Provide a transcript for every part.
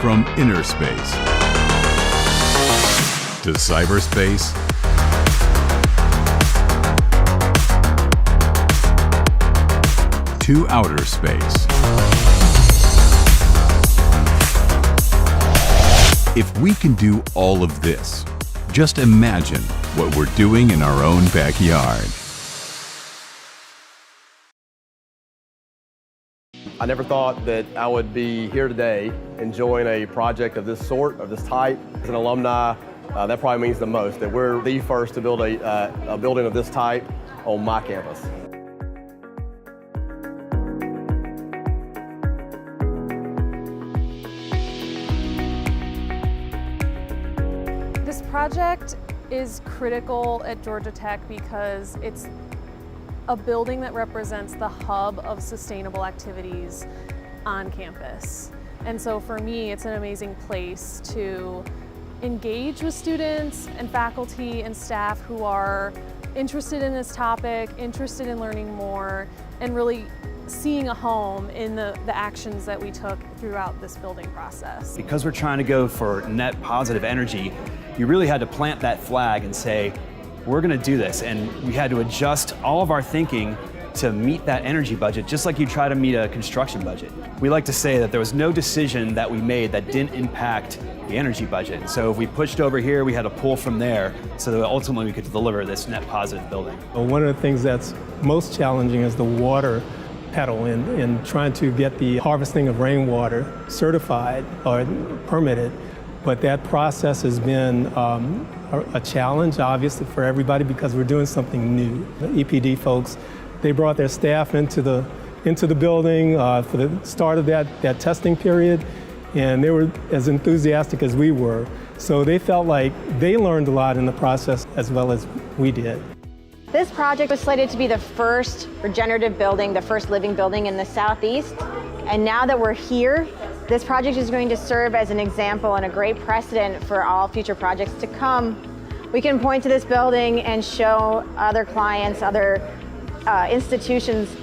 From inner space to cyberspace to outer space. If we can do all of this, just imagine what we're doing in our own backyard. I never thought that I would be here today enjoying a project of this sort, of this type. As an alumni, that probably means the most, that we're the first to build a building of this type on my campus. This project is critical at Georgia Tech because it's a building that represents the hub of sustainable activities on campus. And so for me, it's an amazing place to engage with students and faculty and staff who are interested in this topic, interested in learning more, and really seeing a home in the actions that we took throughout this building process. Because we're trying to go for net positive energy, you really had to plant that flag and say, we're going to do this, and we had to adjust all of our thinking to meet that energy budget, just like you try to meet a construction budget. We like to say that there was no decision that we made that didn't impact the energy budget. So if we pushed over here, we had to pull from there so that ultimately we could deliver this net positive building. One of the things that's most challenging is the water pedal in trying to get the harvesting of rainwater certified or permitted. But that process has been a challenge, obviously, for everybody because we're doing something new. The EPD folks, they brought their staff into the building for the start of that testing period, and they were as enthusiastic as we were. So they felt like they learned a lot in the process as well as we did. This project was slated to be the first regenerative building, the first living building in the Southeast. And now that we're here, this project is going to serve as an example and a great precedent for all future projects to come. We can point to this building and show other clients, other institutions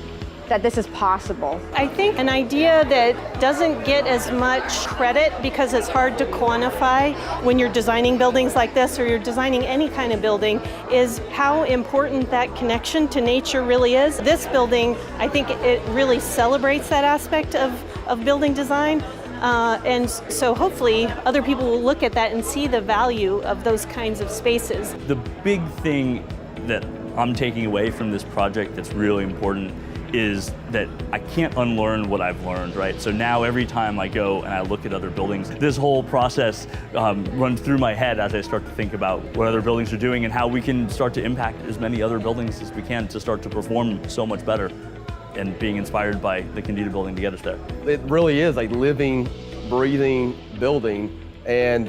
that this is possible. I think an idea that doesn't get as much credit because it's hard to quantify when you're designing buildings like this or you're designing any kind of building is how important that connection to nature really is. This building, I think it really celebrates that aspect of building design. And so hopefully other people will look at that and see the value of those kinds of spaces. The big thing that I'm taking away from this project that's really important is that I can't unlearn what I've learned, right? So now every time I go and I look at other buildings, this whole process runs through my head as I start to think about what other buildings are doing and how we can start to impact as many other buildings as we can to start to perform so much better, and being inspired by the Candida building to get us there. It really is a living, breathing building, and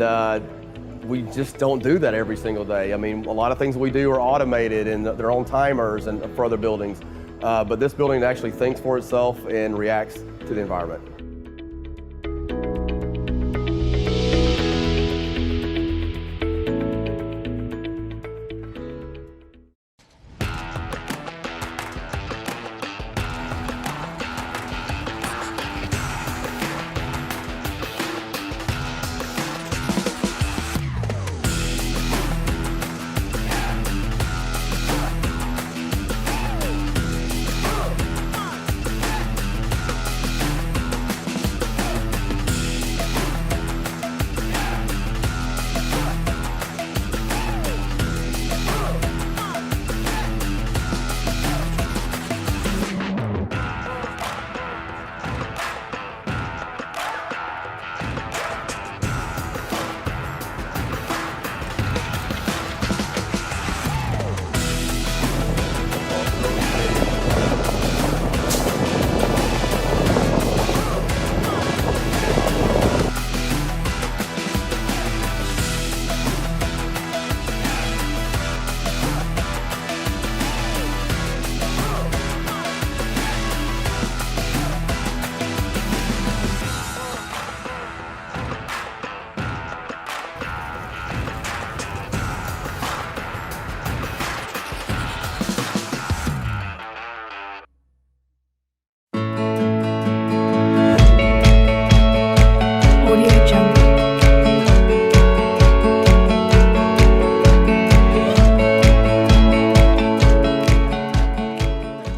we just don't do that every single day. I mean, a lot of things we do are automated and they're on timers and for other buildings. But this building actually thinks for itself and reacts to the environment.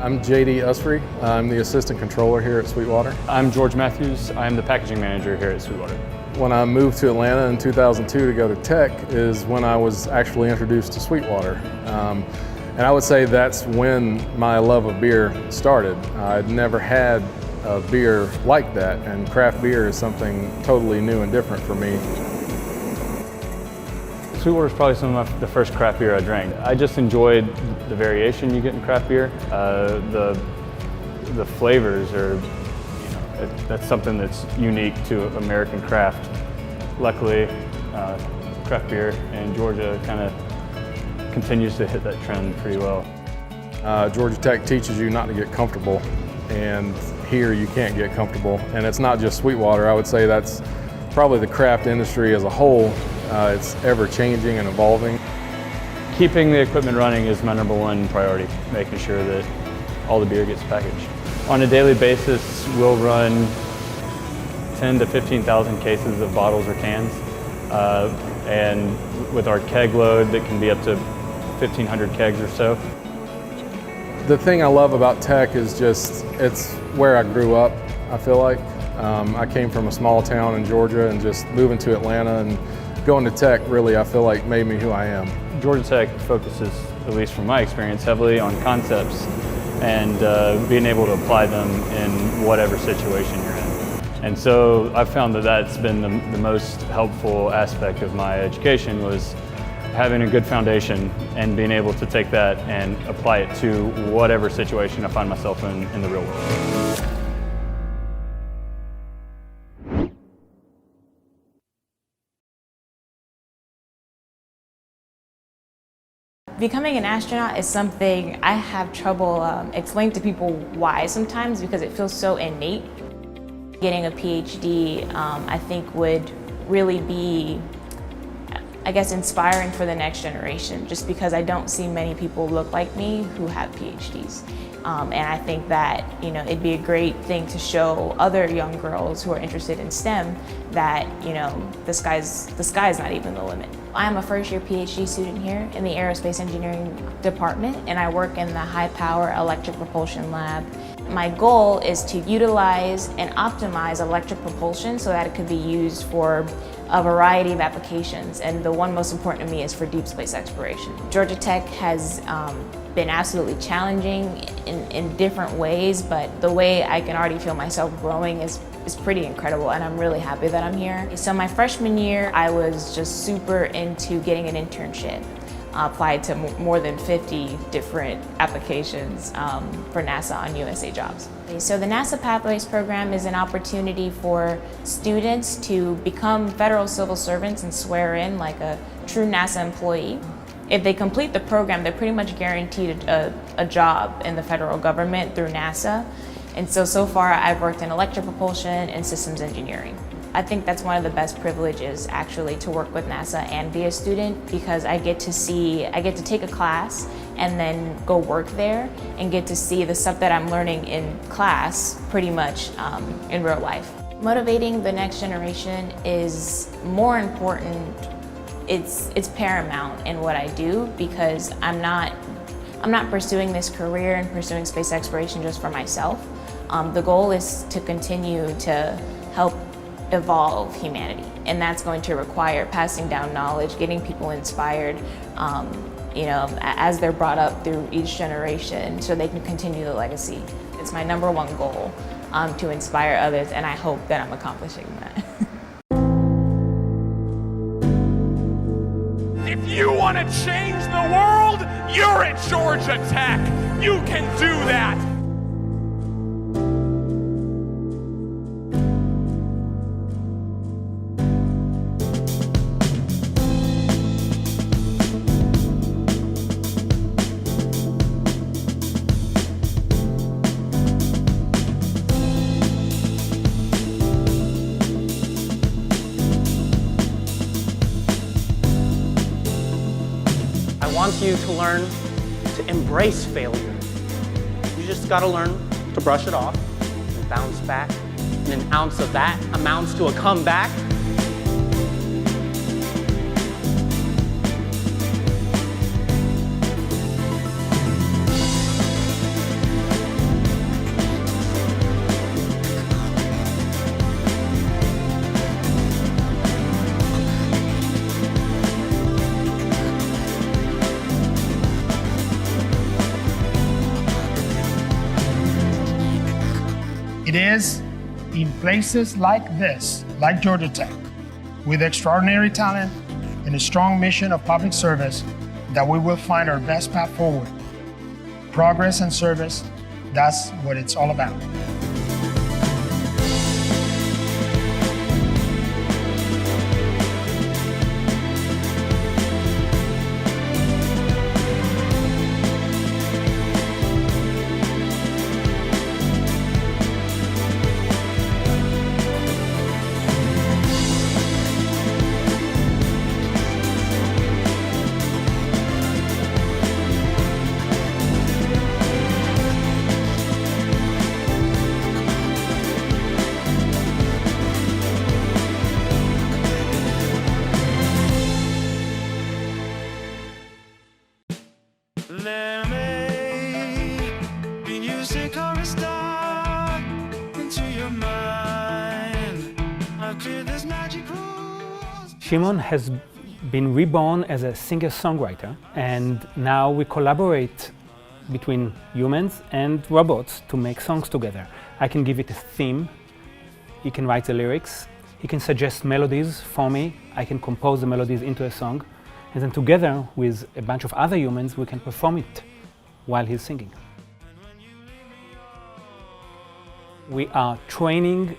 I'm JD Usfrey. I'm the assistant controller here at Sweetwater. I'm George Matthews. I'm the packaging manager here at Sweetwater. When I moved to Atlanta in 2002 to go to Tech is when I was actually introduced to Sweetwater. And I would say that's when my love of beer started. I'd never had a beer like that, and craft beer is something totally new and different for me. Sweetwater is probably some of the first craft beer I drank. I just enjoyed the variation you get in craft beer. The flavors are, that's something that's unique to American craft. Luckily, craft beer in Georgia kind of continues to hit that trend pretty well. Georgia Tech teaches you not to get comfortable, and here you can't get comfortable. And it's not just Sweetwater. I would say that's probably the craft industry as a whole. It's ever changing and evolving. Keeping the equipment running is my #1 priority, making sure that all the beer gets packaged. On a daily basis, we'll run 10 to 15,000 cases of bottles or cans. And with our keg load that can be up to 1,500 kegs or so. The thing I love about Tech is just, it's where I grew up, I feel like. I came from a small town in Georgia, and just moving to Atlanta and going to Tech really, I feel like, made me who I am. Georgia Tech focuses, at least from my experience, heavily on concepts and being able to apply them in whatever situation you're in. And so I've found that that's been the most helpful aspect of my education, was having a good foundation and being able to take that and apply it to whatever situation I find myself in the real world. Becoming an astronaut is something I have trouble explaining to people why sometimes, because it feels so innate. Getting a PhD, I think, would really be, I guess, inspiring for the next generation, just because I don't see many people look like me who have PhDs. And I think that, it'd be a great thing to show other young girls who are interested in STEM that, the sky's not even the limit. I'm a first-year PhD student here in the Aerospace Engineering Department, and I work in the high-power electric propulsion lab. My goal is to utilize and optimize electric propulsion so that it could be used for a variety of applications, and the one most important to me is for deep space exploration. Georgia Tech has been absolutely challenging in different ways, but the way I can already feel myself growing is pretty incredible, and I'm really happy that I'm here. So my freshman year, I was just super into getting an internship. I applied to more than 50 different applications for NASA on USA Jobs. So the NASA Pathways program is an opportunity for students to become federal civil servants and swear in like a true NASA employee. If they complete the program, they're pretty much guaranteed a job in the federal government through NASA. And so far I've worked in electric propulsion and systems engineering. I think that's one of the best privileges, actually, to work with NASA and be a student, because I get to take a class and then go work there and get to see the stuff that I'm learning in class pretty much in real life. Motivating the next generation is more important. It's paramount in what I do, because I'm not pursuing this career and pursuing space exploration just for myself. The goal is to continue to help evolve humanity, and that's going to require passing down knowledge, getting people inspired, as they're brought up through each generation, so they can continue the legacy. It's my #1 goal, to inspire others, and I hope that I'm accomplishing that. If you want to change the world, you're at Georgia Tech. You can do that. I want you to learn to embrace failure. You just got to learn to brush it off and bounce back. And an ounce of that amounts to a comeback. It is in places like this, like Georgia Tech, with extraordinary talent and a strong mission of public service, that we will find our best path forward. Progress and service, that's what it's all about. Shimon has been reborn as a singer-songwriter, and now we collaborate between humans and robots to make songs together. I can give it a theme, he can write the lyrics, he can suggest melodies for me, I can compose the melodies into a song, and then together with a bunch of other humans we can perform it while he's singing. We are training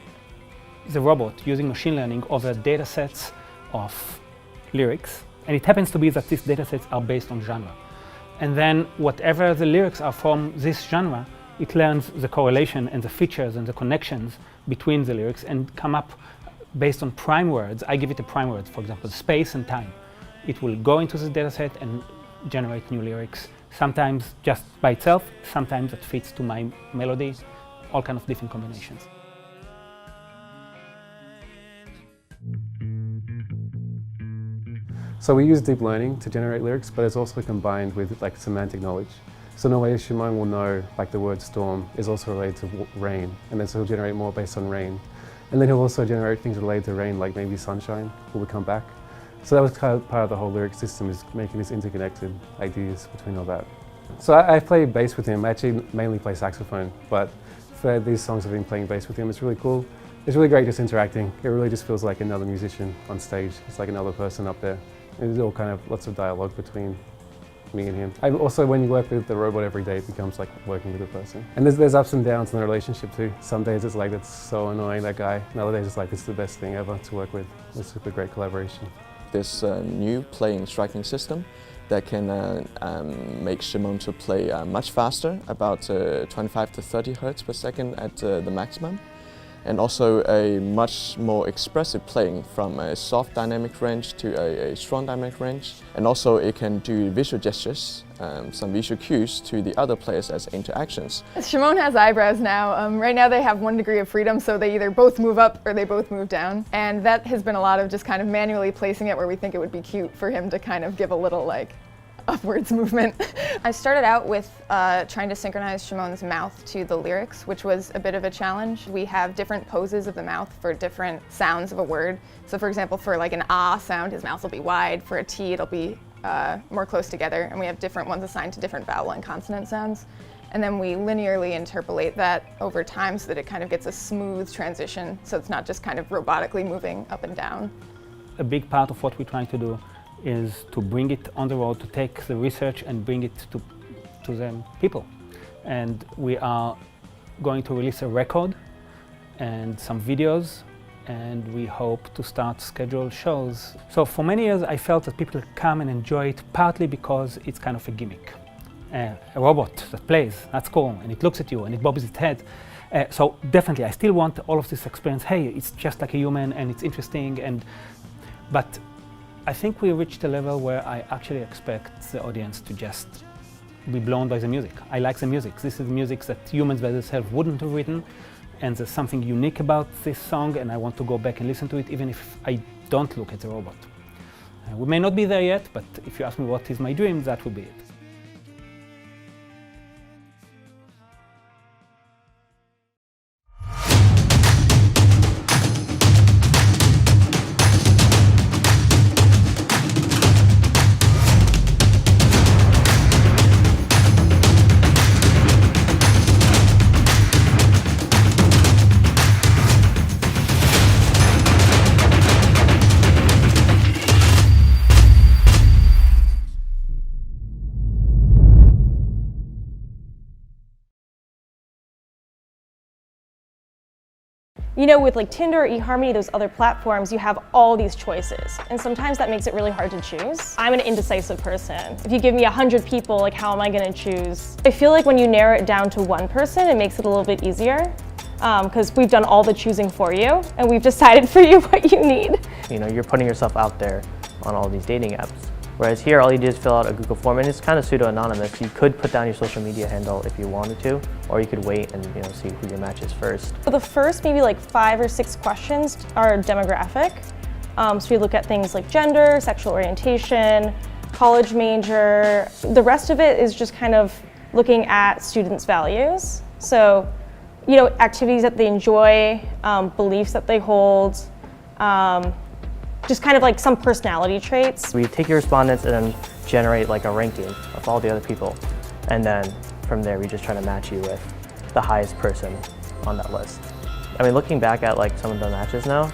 the robot using machine learning over data sets of lyrics, and it happens to be that these data sets are based on genre. And then whatever the lyrics are from this genre, it learns the correlation and the features and the connections between the lyrics and come up based on prime words. I give it a prime word, for example, space and time. It will go into this data set and generate new lyrics, sometimes just by itself, sometimes it fits to my melody, all kinds of different combinations. So we use deep learning to generate lyrics, but it's also combined with like semantic knowledge. So in a way, Shimon will know like the word storm is also related to rain, and then so he'll generate more based on rain. And then he'll also generate things related to rain, like maybe sunshine will come back. So that was kind of part of the whole lyric system, is making these interconnected ideas between all that. So I play bass with him. I actually mainly play saxophone, but for these songs I've been playing bass with him. It's really cool. It's really great just interacting. It really just feels like another musician on stage. It's like another person up there. There's all kind of lots of dialogue between me and him. Also, when you work with the robot every day, it becomes like working with a person. And there's ups and downs in the relationship too. Some days it's like, that's so annoying, that guy. And other days it's like, it's the best thing ever to work with. It's super great collaboration. This new playing striking system that can make Shimon to play much faster, about 25 to 30 hertz per second at the maximum. And also a much more expressive playing, from a soft dynamic range to a strong dynamic range. And also it can do visual gestures, some visual cues to the other players as interactions. Shimon has eyebrows now. Right now they have 1 degree of freedom, so they either both move up or they both move down. And that has been a lot of just kind of manually placing it where we think it would be cute for him to kind of give a little like upwards movement. I started out with trying to synchronize Shimon's mouth to the lyrics, which was a bit of a challenge. We have different poses of the mouth for different sounds of a word. So for example, for like an ah sound, his mouth will be wide. For a T, it'll be more close together. And we have different ones assigned to different vowel and consonant sounds. And then we linearly interpolate that over time so that it kind of gets a smooth transition, so it's not just kind of robotically moving up and down. A big part of what we're trying to do is to bring it on the road, to take the research and bring it to the people. And we are going to release a record and some videos, and we hope to start scheduled shows. So for many years I felt that people come and enjoy it partly because it's kind of a gimmick. A robot that plays, that's cool, and it looks at you and it bobs its head. So definitely I still want all of this experience. Hey, it's just like a human and it's interesting, but I think we reached a level where I actually expect the audience to just be blown by the music. I like the music. This is music that humans by themselves wouldn't have written, and there's something unique about this song, and I want to go back and listen to it even if I don't look at the robot. We may not be there yet, but if you ask me what is my dream, that would be it. You know, with like Tinder or eHarmony, those other platforms, you have all these choices. And sometimes that makes it really hard to choose. I'm an indecisive person. If you give me 100 people, like how am I gonna choose? I feel like when you narrow it down to one person, it makes it a little bit easier because we've done all the choosing for you and we've decided for you what you need. You know, you're putting yourself out there on all these dating apps. Whereas here, all you do is fill out a Google form, and it's kind of pseudo-anonymous. You could put down your social media handle if you wanted to, or you could wait and see who your match is first. The first maybe like 5 or 6 questions are demographic. So we look at things like gender, sexual orientation, college major. The rest of it is just kind of looking at students' values. So, you know, activities that they enjoy, beliefs that they hold, just kind of like some personality traits. We take your respondents and then generate like a ranking of all the other people. And then from there, we just try to match you with the highest person on that list. I mean, looking back at like some of the matches now,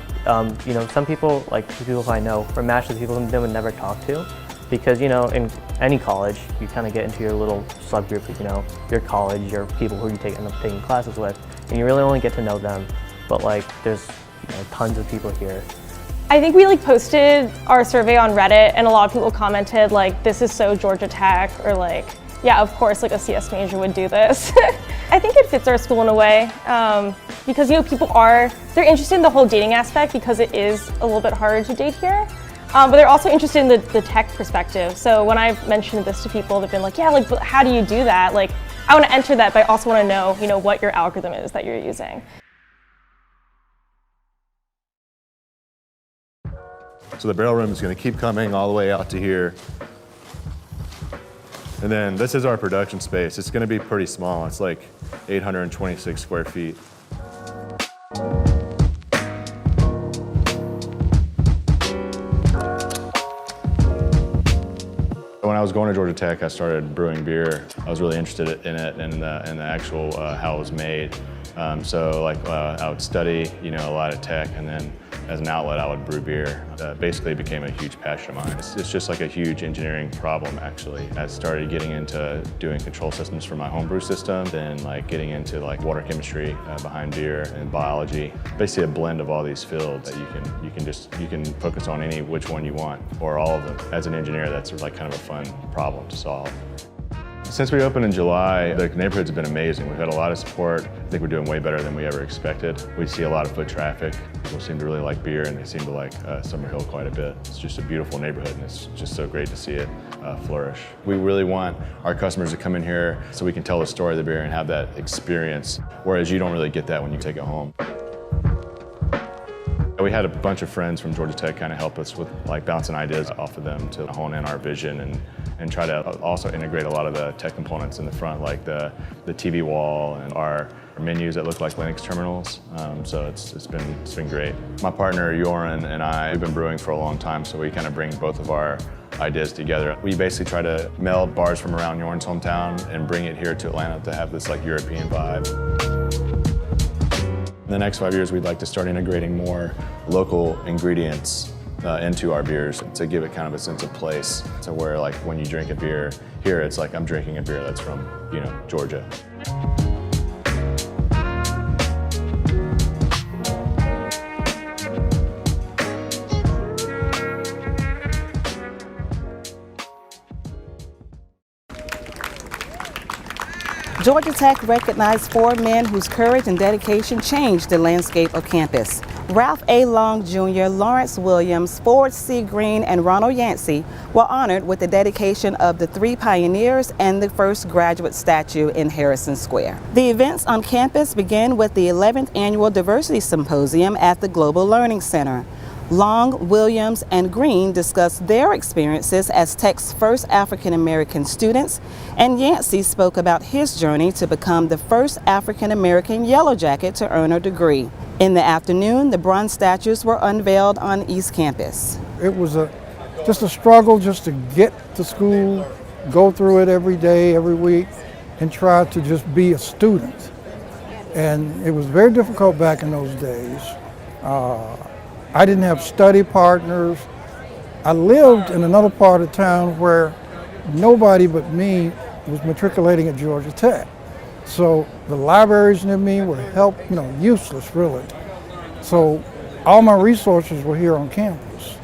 you know, some people, like the people who I know, were matched with people they would never talk to. Because, you know, in any college, you kind of get into your little subgroup of, you know, your college, your people who you end up taking classes with, and you really only get to know them. But like, there's tons of people here. I think we like posted our survey on Reddit and a lot of people commented like, this is so Georgia Tech, or like, yeah, of course, like a CS major would do this. I think it fits our school in a way because, you know, people they're interested in the whole dating aspect because it is a little bit harder to date here. But they're also interested in the tech perspective. So when I've mentioned this to people, they've been like, yeah, like, but how do you do that? Like, I want to enter that, but I also want to know, you know, what your algorithm is that you're using. So the barrel room is going to keep coming all the way out to here. And then this is our production space. It's going to be pretty small. It's like 826 square feet. When I was going to Georgia Tech, I started brewing beer. I was really interested in it and the actual how it was made. So like I would study, you know, a lot of tech, and then as an outlet, I would brew beer. Basically, it became a huge passion of mine. It's just like a huge engineering problem, actually. I started getting into doing control systems for my homebrew system, then like getting into like water chemistry behind beer and biology. Basically, a blend of all these fields that you can focus on any which one you want or all of them. As an engineer, that's like kind of a fun problem to solve. Since we opened in July, the neighborhood's been amazing. We've had a lot of support. I think we're doing way better than we ever expected. We see a lot of foot traffic. People seem to really like beer, and they seem to like Summerhill quite a bit. It's just a beautiful neighborhood, and it's just so great to see it flourish. We really want our customers to come in here so we can tell the story of the beer and have that experience, whereas you don't really get that when you take it home. We had a bunch of friends from Georgia Tech kind of help us with like bouncing ideas off of them to hone in our vision and try to also integrate a lot of the tech components in the front, like the TV wall and our menus that look like Linux terminals. So it's been great. My partner Joran and I have been brewing for a long time, so we kind of bring both of our ideas together. We basically try to meld bars from around Joran's hometown and bring it here to Atlanta to have this like European vibe. In the next 5 years, we'd like to start integrating more local ingredients into our beers to give it kind of a sense of place. So where like when you drink a beer here, it's like I'm drinking a beer that's from, you know, Georgia. Georgia Tech recognized 4 men whose courage and dedication changed the landscape of campus. Ralph A. Long Jr., Lawrence Williams, Ford C. Green, and Ronald Yancey were honored with the dedication of the 3 pioneers and the first graduate statue in Harrison Square. The events on campus began with the 11th Annual Diversity Symposium at the Global Learning Center. Long, Williams, and Green discussed their experiences as Tech's first African-American students, and Yancey spoke about his journey to become the first African-American Yellow Jacket to earn a degree. In the afternoon, the bronze statues were unveiled on East Campus. It was just a struggle just to get to school, go through it every day, every week, and try to just be a student. And it was very difficult back in those days. I didn't have study partners. I lived in another part of town where nobody but me was matriculating at Georgia Tech. So the libraries near me were useless really. So all my resources were here on campus.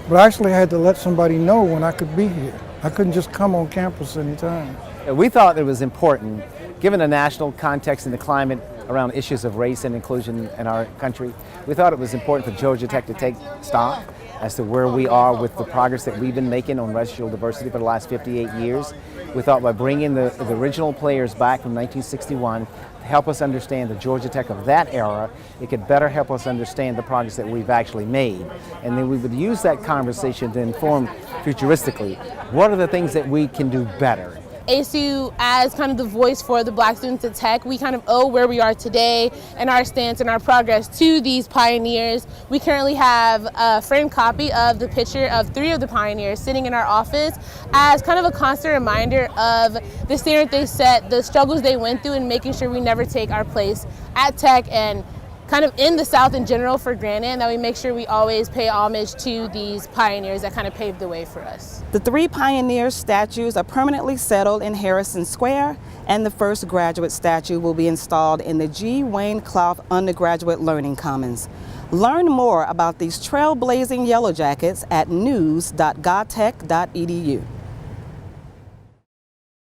But I actually had to let somebody know when I could be here. I couldn't just come on campus anytime. We thought it was important, given the national context and the climate around issues of race and inclusion in our country, we thought it was important for Georgia Tech to take stock as to where we are with the progress that we've been making on racial diversity for the last 58 years. We thought by bringing the original players back from 1961 to help us understand the Georgia Tech of that era, it could better help us understand the progress that we've actually made. And then we would use that conversation to inform futuristically, what are the things that we can do better? ASU, as kind of the voice for the Black students at Tech, we kind of owe where we are today and our stance and our progress to these pioneers. We currently have a framed copy of the picture of 3 of the pioneers sitting in our office as kind of a constant reminder of the standard they set, the struggles they went through, and making sure we never take our place at Tech and kind of in the South in general for granted, and that we make sure we always pay homage to these pioneers that kind of paved the way for us. The 3 pioneer statues are permanently settled in Harrison Square, and the first graduate statue will be installed in the G. Wayne Clough Undergraduate Learning Commons. Learn more about these trailblazing Yellow Jackets at news.gotech.edu.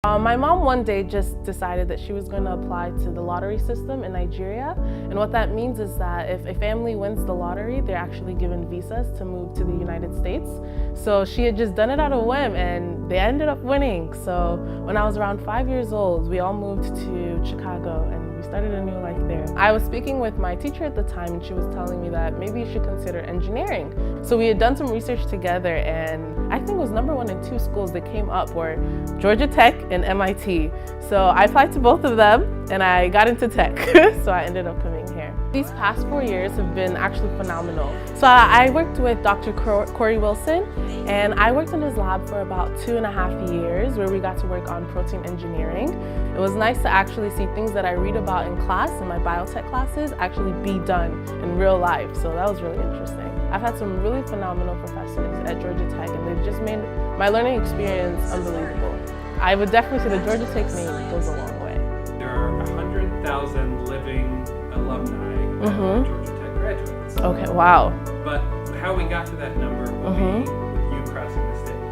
My mom one day just decided that she was going to apply to the lottery system in Nigeria. And what that means is that if a family wins the lottery, they're actually given visas to move to the United States. So she had just done it out of whim and they ended up winning. So when I was around 5 years old, we all moved to Chicago and we started a new life there. I was speaking with my teacher at the time and she was telling me that maybe you should consider engineering. So we had done some research together and I think it was #1 and 2 schools that came up were Georgia Tech and MIT. So I applied to both of them and I got into Tech. So I ended up coming here. These past 4 years have been actually phenomenal. So I worked with Dr. Corey Wilson and I worked in his lab for about 2.5 years where we got to work on protein engineering. It was nice to actually see things that I read about in class, in my biotech classes, actually be done in real life. So that was really interesting. I've had some really phenomenal professors at Georgia Tech and they've just made my learning experience unbelievable. I would definitely say the Georgia Tech name goes a long way. There are 100,000 living alumni at Georgia Tech graduates. Okay, wow. But how we got to that number will be with you crossing the stage.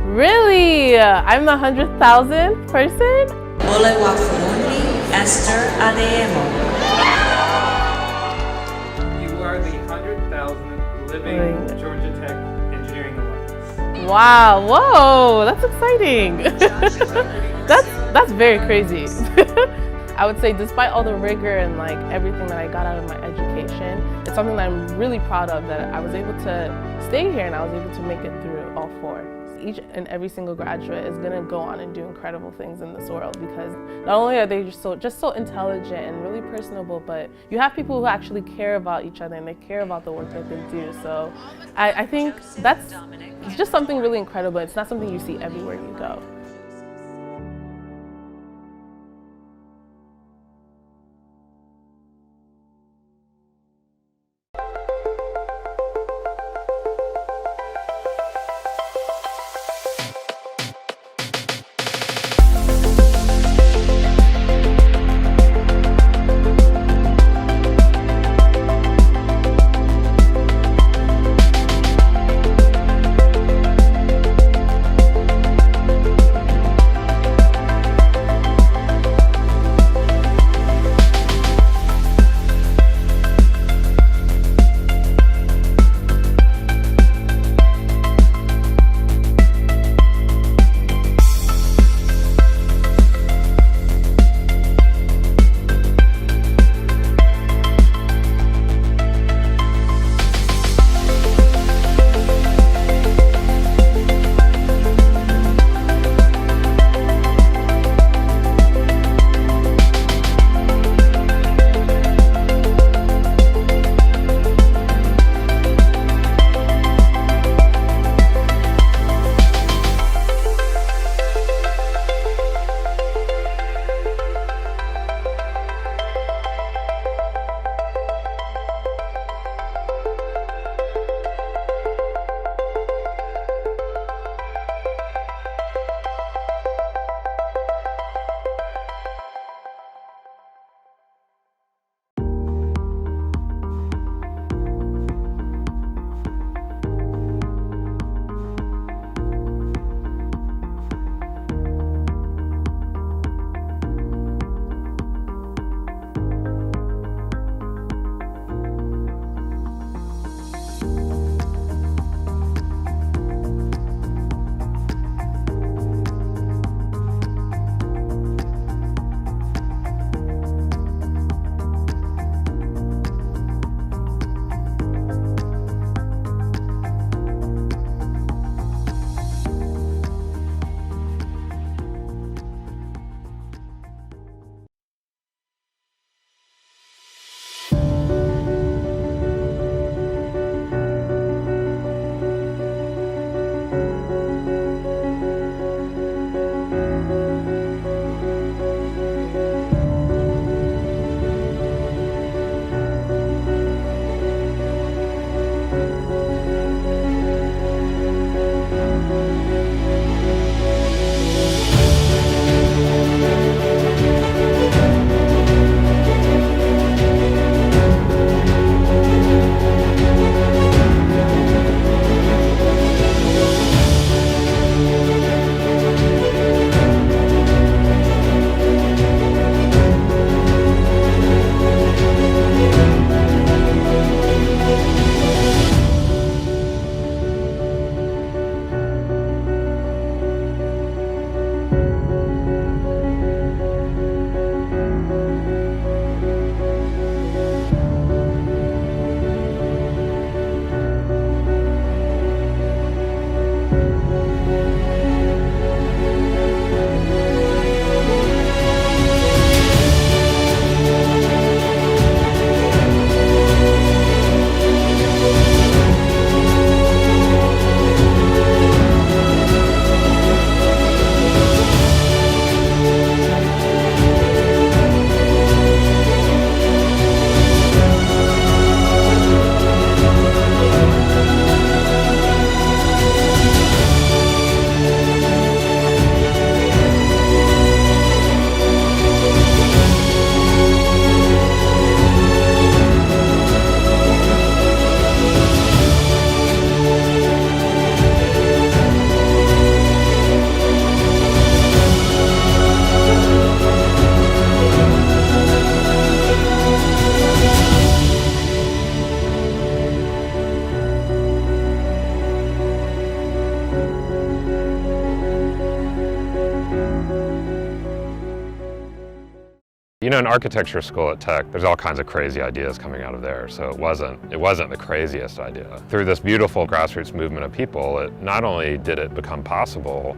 Really? I'm the 100,000th person? Esther Ademo. You are the 100,000th living Georgia Tech engineering alumnus. Wow, whoa, that's exciting. That's very crazy. I would say despite all the rigor and like everything that I got out of my education, it's something that I'm really proud of, that I was able to stay here and I was able to make it through all 4. Each and every single graduate is going to go on and do incredible things in this world because not only are they just so intelligent and really personable, but you have people who actually care about each other and they care about the work that they do. So I think that's just something really incredible. It's not something you see everywhere you go. an architecture school at Tech, there's all kinds of crazy ideas coming out of there, so it wasn't the craziest idea. Through this beautiful grassroots movement of people, it not only did it become possible,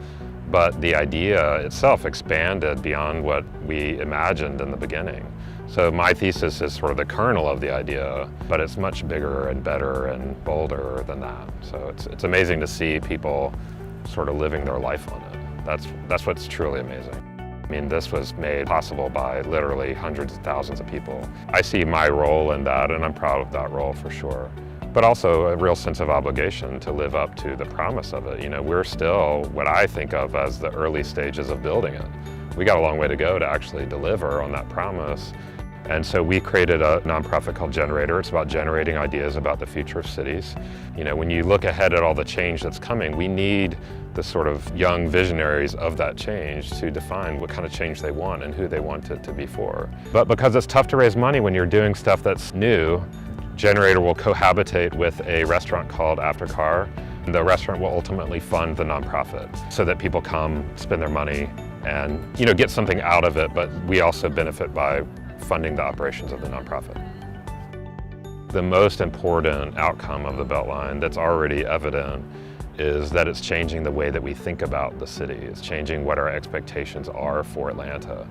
but the idea itself expanded beyond what we imagined in the beginning. So my thesis is sort of the kernel of the idea, but it's much bigger and better and bolder than that. So it's amazing to see people sort of living their life on it. That's what's truly amazing. I mean, this was made possible by literally hundreds of thousands of people. I see my role in that, and I'm proud of that role for sure. But also a real sense of obligation to live up to the promise of it. You know, we're still what I think of as the early stages of building it. We got a long way to go to actually deliver on that promise. And so we created a nonprofit called Generator. It's about generating ideas about the future of cities. You know, when you look ahead at all the change that's coming, we need the sort of young visionaries of that change to define what kind of change they want and who they want it to be for. But because it's tough to raise money when you're doing stuff that's new, Generator will cohabitate with a restaurant called Aftercar. The restaurant will ultimately fund the nonprofit so that people come, spend their money, and get something out of it, but we also benefit by funding the operations of the nonprofit. The most important outcome of the Beltline that's already evident is that it's changing the way that we think about the city. It's changing what our expectations are for Atlanta.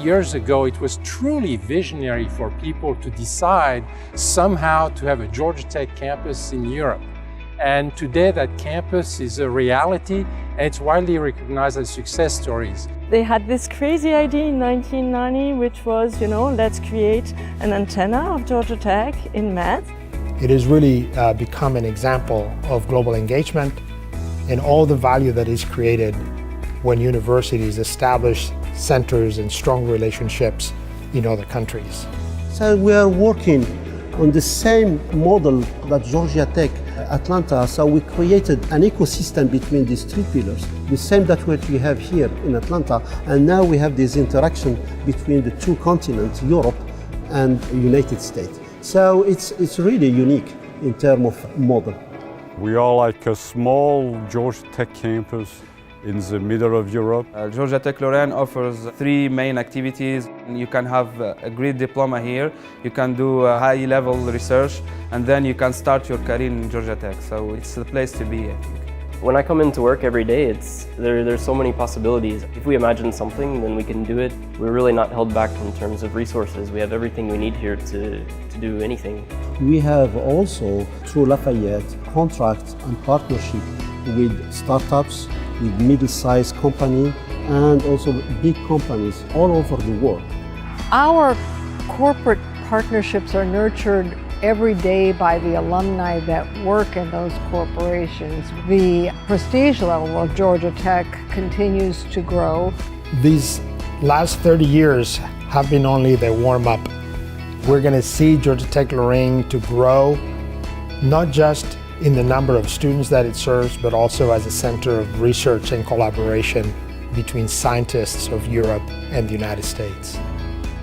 Years ago, it was truly visionary for people to decide somehow to have a Georgia Tech campus in Europe. And today that campus is a reality and it's widely recognized as success stories. They had this crazy idea in 1990, which was, let's create an antenna of Georgia Tech in Met. It has really become an example of global engagement and all the value that is created when universities establish centers and strong relationships in other countries. So we are working on the same model that Georgia Tech, Atlanta, so we created an ecosystem between these three pillars, the same that what we have here in Atlanta, and now we have this interaction between the two continents, Europe and the United States. So it's really unique in terms of model. We are like a small Georgia Tech campus in the middle of Europe. Georgia Tech Lorraine offers 3 main activities. You can have a great diploma here, you can do high-level research, and then you can start your career in Georgia Tech. So it's the place to be, I think. When I come into work every day, there's so many possibilities. If we imagine something, then we can do it. We're really not held back in terms of resources. We have everything we need here to do anything. We have also, through Lafayette, contracts and partnership with startups, with middle-sized companies, and also big companies all over the world. Our corporate partnerships are nurtured every day by the alumni that work in those corporations. The prestige level of Georgia Tech continues to grow. These last 30 years have been only the warm-up. We're going to see Georgia Tech Lorraine to grow, not just in the number of students that it serves, but also as a center of research and collaboration between scientists of Europe and the United States.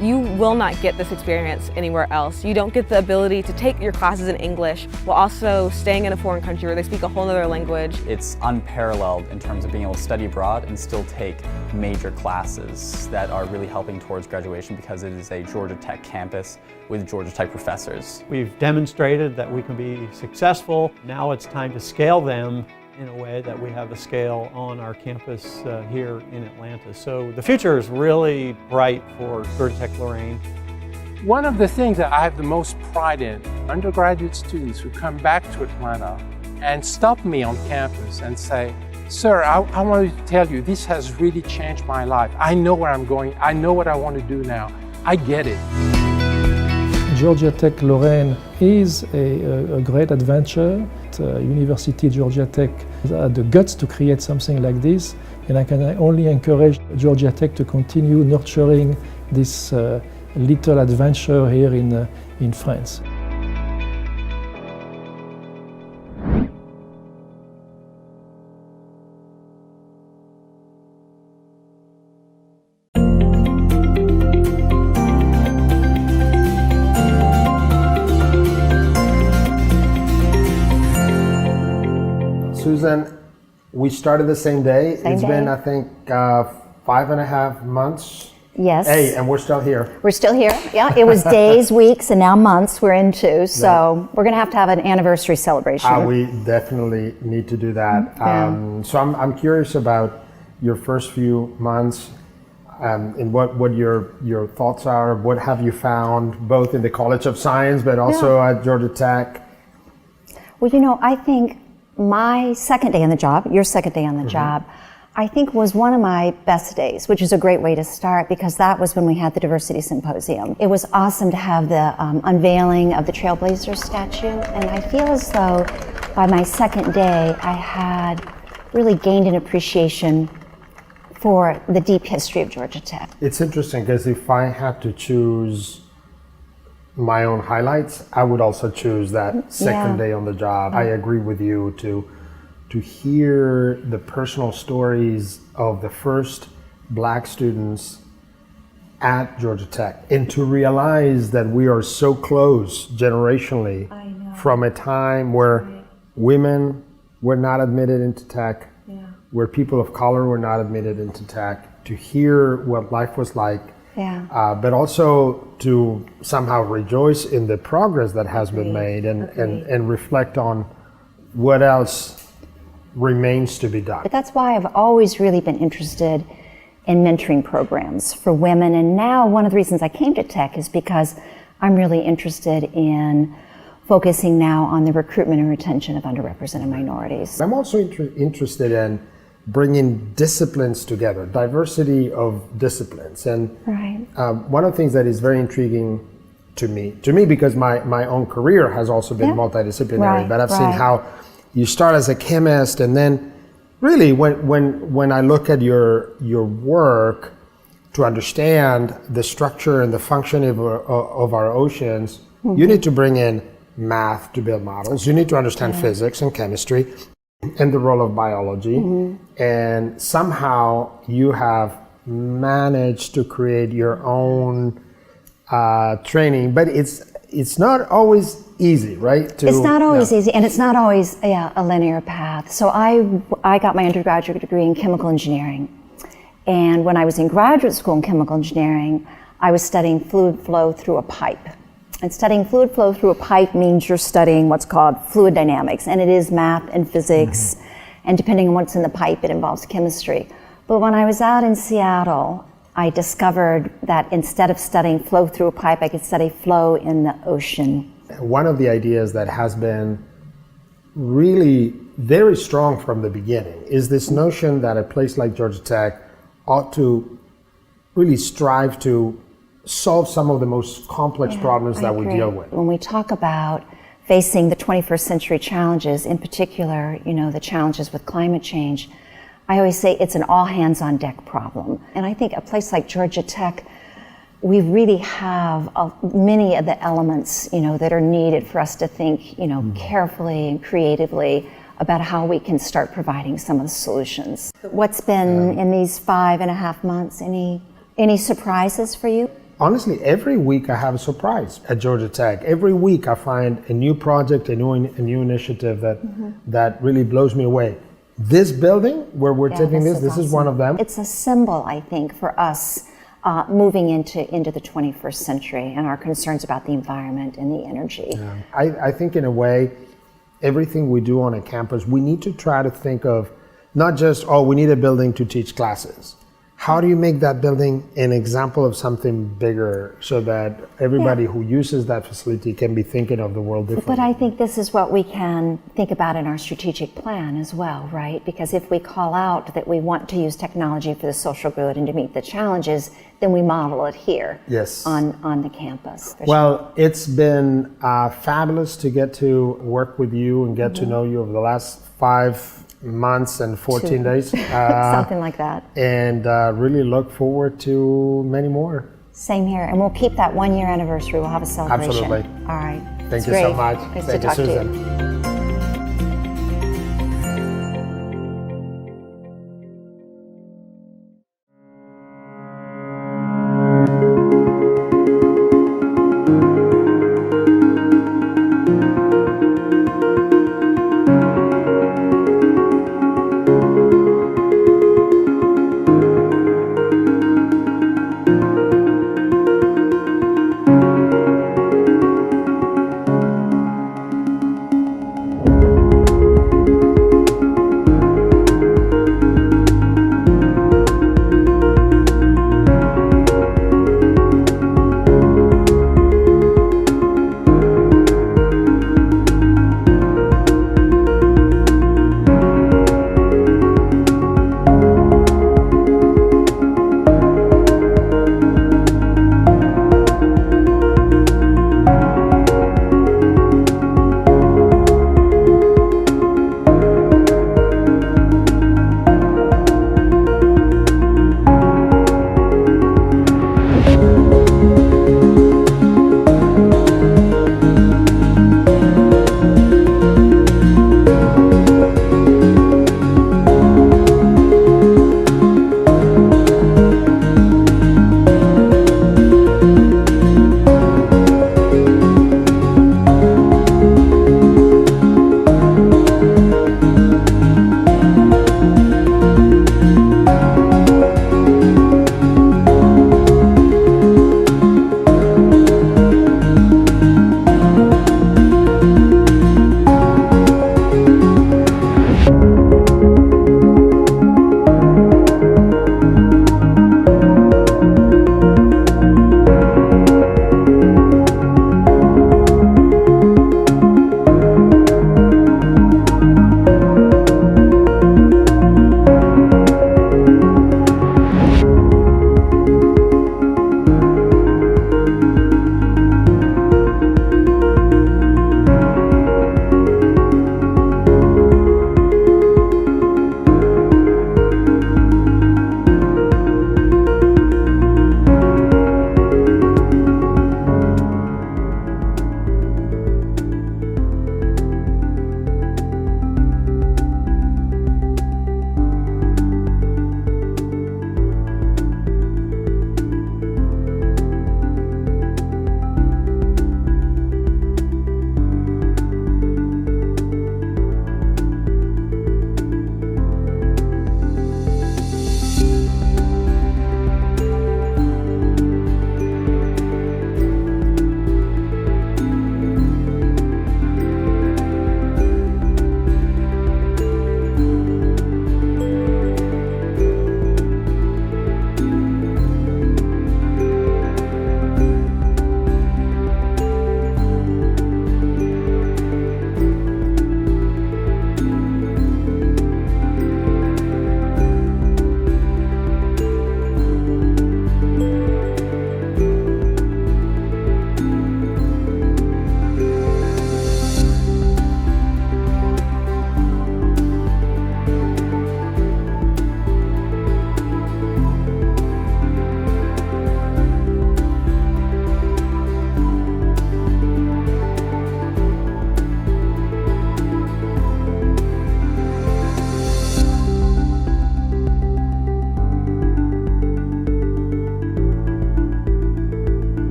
You will not get this experience anywhere else. You don't get the ability to take your classes in English while also staying in a foreign country where they speak a whole other language. It's unparalleled in terms of being able to study abroad and still take major classes that are really helping towards graduation because it is a Georgia Tech campus with Georgia Tech professors. We've demonstrated that we can be successful. Now it's time to scale them in a way that we have a scale on our campus here in Atlanta. So the future is really bright for Georgia Tech Lorraine. One of the things that I have the most pride in, undergraduate students who come back to Atlanta and stop me on campus and say, "Sir, I wanted to tell you, this has really changed my life. I know where I'm going. I know what I want to do now. I get it." Georgia Tech Lorraine is a great adventure. University Georgia Tech had the guts to create something like this, and I can only encourage Georgia Tech to continue nurturing this little adventure here in France. Susan, we started the same day. It's been, I think, 5.5 months. Yes. Hey, and we're still here. We're still here. Yeah, it was days, weeks, and now months we're into. So we're going to have an anniversary celebration. We definitely need to do that. Yeah. So I'm curious about your first few months and what your thoughts are. What have you found, both in the College of Science, but also at Georgia Tech? Well, you know, I think my second day on the job, your second day on the job, I think was one of my best days, which is a great way to start because that was when we had the Diversity Symposium. It was awesome to have the unveiling of the Trailblazers statue, and I feel as though by my second day I had really gained an appreciation for the deep history of Georgia Tech. It's interesting because if I had to choose my own highlights, I would also choose that second day on the job. I agree with you to hear the personal stories of the first Black students at Georgia Tech and to realize that we are so close generationally from a time where women were not admitted into tech, where people of color were not admitted into tech, to hear what life was like, but also to somehow rejoice in the progress that has been made and reflect on what else remains to be done. But that's why I've always really been interested in mentoring programs for women. And now one of the reasons I came to Tech is because I'm really interested in focusing now on the recruitment and retention of underrepresented minorities. I'm also interested in bringing disciplines together, diversity of disciplines. And one of the things that is very intriguing to me because my own career has also been multidisciplinary, but I've seen how you start as a chemist and then really when I look at your work to understand the structure and the function of our oceans, you need to bring in math to build models, you need to understand physics and chemistry, and the role of biology, and somehow you have managed to create your own training, but it's not always easy, right? It's not always easy, and it's not always a linear path. So I got my undergraduate degree in chemical engineering. And when I was in graduate school in chemical engineering, I was studying fluid flow through a pipe. And studying fluid flow through a pipe means you're studying what's called fluid dynamics, and it is math and physics, and depending on what's in the pipe, it involves chemistry. But when I was out in Seattle, I discovered that instead of studying flow through a pipe, I could study flow in the ocean. One of the ideas that has been really very strong from the beginning is this notion that a place like Georgia Tech ought to really strive to solve some of the most complex problems that we deal with. When we talk about facing the 21st century challenges, in particular, the challenges with climate change, I always say it's an all hands on deck problem. And I think a place like Georgia Tech, we really have many of the elements, that are needed for us to think, carefully and creatively about how we can start providing some of the solutions. What's been in these 5.5 months, any surprises for you? Honestly, every week I have a surprise at Georgia Tech. Every week I find a new project, a new initiative that really blows me away. This building where we're taking this awesome. is one of them. It's a symbol, I think, for us moving into the 21st century and our concerns about the environment and the energy. Yeah. I think in a way, everything we do on a campus, we need to try to think of not just, we need a building to teach classes. How do you make that building an example of something bigger so that everybody who uses that facility can be thinking of the world differently? But I think this is what we can think about in our strategic plan as well, right? Because if we call out that we want to use technology for the social good and to meet the challenges, then we model it here on the campus. Well, it's been fabulous to get to work with you and get to know you over the last 5 months and 14 days. Something like that. And really look forward to many more. Same here. And we'll keep that 1 year anniversary. We'll have a celebration. Absolutely. All right. Thank you so much. Nice Thank to talk you, to Susan. you.